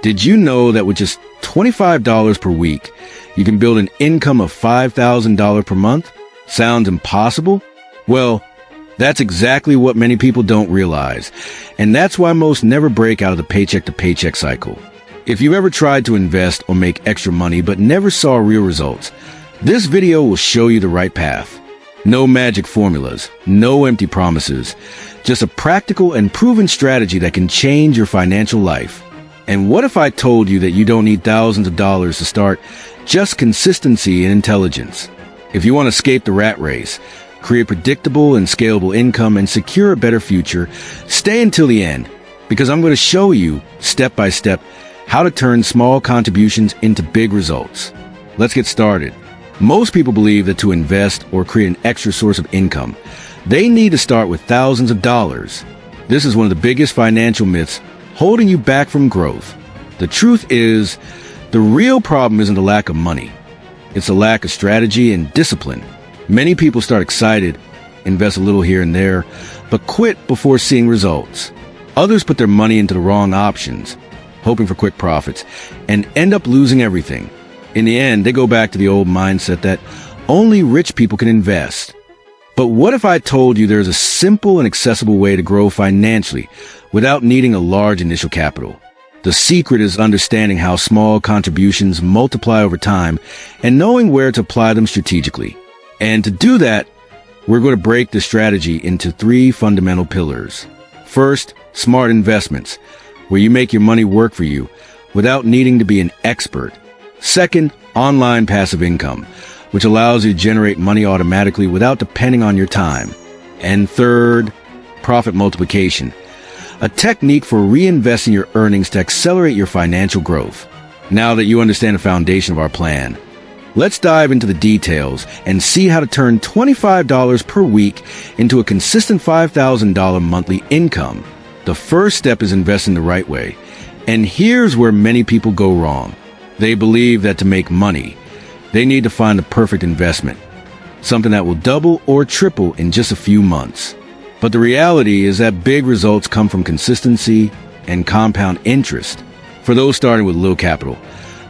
Did you know that with just $25 per week, you can build an income of $5,000 per month? Sounds impossible? Well, that's exactly what many people don't realize, and that's why most never break out of the paycheck-to-paycheck cycle. If you've ever tried to invest or make extra money but never saw real results, this video will show you the right path. No magic formulas, no empty promises, just a practical and proven strategy that can change your financial life. And what if I told you that you don't need thousands of dollars to start, just consistency and intelligence? If you want to escape the rat race, create predictable and scalable income, and secure a better future, stay until the end, because I'm going to show you, step by step, how to turn small contributions into big results. Let's get started. Most people believe that to invest or create an extra source of income, they need to start with thousands of dollars. This is one of the biggest financial myths holding you back from growth. The truth is, the real problem isn't the lack of money. It's a lack of strategy and discipline. Many people start excited, invest a little here and there, but quit before seeing results. Others put their money into the wrong options, hoping for quick profits, and end up losing everything. In the end, they go back to the old mindset that only rich people can invest. But what if I told you there's a simple and accessible way to grow financially without needing a large initial capital? The secret is understanding how small contributions multiply over time and knowing where to apply them strategically. And to do that, we're going to break the strategy into 3 fundamental pillars. First, smart investments, where you make your money work for you without needing to be an expert. Second, online passive income, which allows you to generate money automatically without depending on your time. And third, profit multiplication, a technique for reinvesting your earnings to accelerate your financial growth. Now that you understand the foundation of our plan, let's dive into the details and see how to turn $25 per week into a consistent $5,000 monthly income. The first step is investing the right way. And here's where many people go wrong. They believe that to make money, they need to find the perfect investment, something that will double or triple in just a few months. But the reality is that big results come from consistency and compound interest. For those starting with low capital,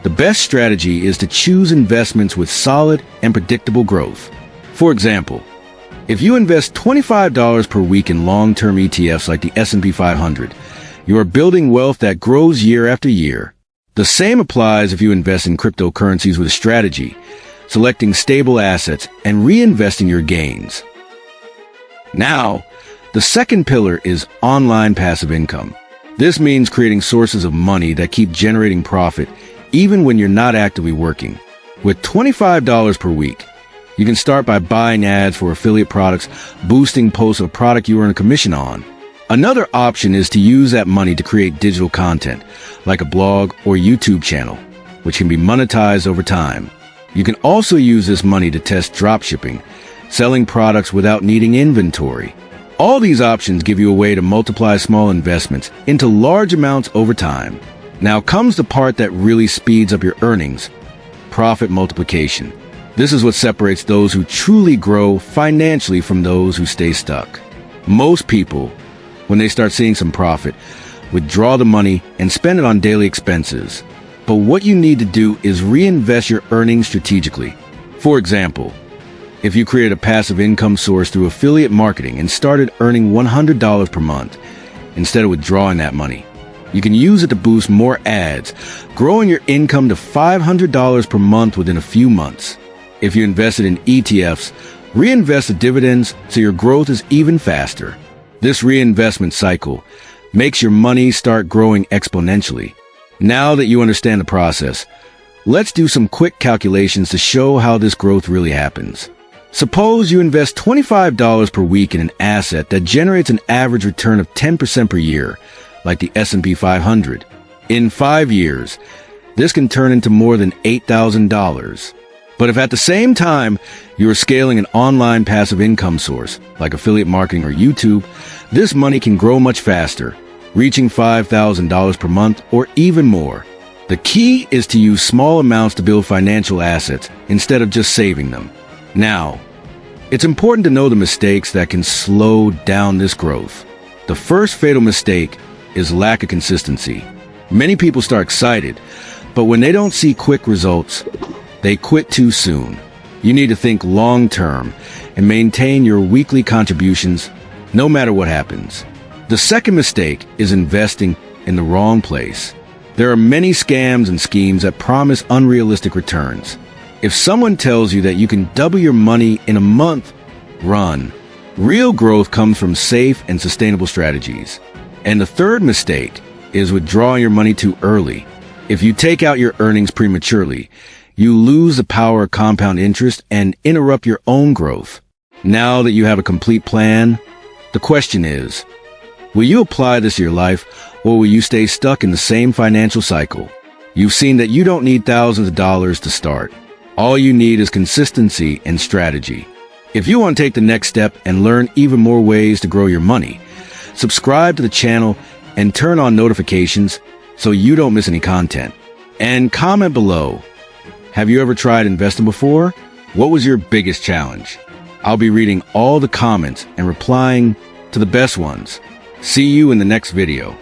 the best strategy is to choose investments with solid and predictable growth. For example, if you invest $25 per week in long-term ETFs like the S&P 500, you are building wealth that grows year after year. The same applies if you invest in cryptocurrencies with a strategy, selecting stable assets and reinvesting your gains. Now, the second pillar is online passive income. This means creating sources of money that keep generating profit even when you're not actively working. With $25 per week, you can start by buying ads for affiliate products, boosting posts of a product you earn a commission on. Another option is to use that money to create digital content, like a blog or YouTube channel, which can be monetized over time. You can also use this money to test dropshipping, selling products without needing inventory. All these options give you a way to multiply small investments into large amounts over time. Now comes the part that really speeds up your earnings: profit multiplication. This is what separates those who truly grow financially from those who stay stuck. Most people, when they start seeing some profit, withdraw the money and spend it on daily expenses. But what you need to do is reinvest your earnings strategically. For example, if you create a passive income source through affiliate marketing and started earning $100 per month, instead of withdrawing that money, you can use it to boost more ads, growing your income to $500 per month within a few months. If you invested in ETFs, reinvest the dividends so your growth is even faster. This reinvestment cycle makes your money start growing exponentially. Now that you understand the process, let's do some quick calculations to show how this growth really happens. Suppose you invest $25 per week in an asset that generates an average return of 10% per year, like the S&P 500. In 5 years, this can turn into more than $8,000. But if at the same time you are scaling an online passive income source, like affiliate marketing or YouTube, this money can grow much faster, reaching $5,000 per month or even more. The key is to use small amounts to build financial assets instead of just saving them. Now, it's important to know the mistakes that can slow down this growth. The first fatal mistake is lack of consistency. Many people start excited, but when they don't see quick results, they quit too soon. You need to think long-term and maintain your weekly contributions no matter what happens. The second mistake is investing in the wrong place. There are many scams and schemes that promise unrealistic returns. If someone tells you that you can double your money in a month, run. Real growth comes from safe and sustainable strategies. And the third mistake is withdrawing your money too early. If you take out your earnings prematurely, you lose the power of compound interest and interrupt your own growth. Now that you have a complete plan, the question is, will you apply this to your life, or will you stay stuck in the same financial cycle? You've seen that you don't need thousands of dollars to start. All you need is consistency and strategy. If you want to take the next step and learn even more ways to grow your money, subscribe to the channel and turn on notifications so you don't miss any content. And comment below. Have you ever tried investing before? What was your biggest challenge? I'll be reading all the comments and replying to the best ones. See you in the next video.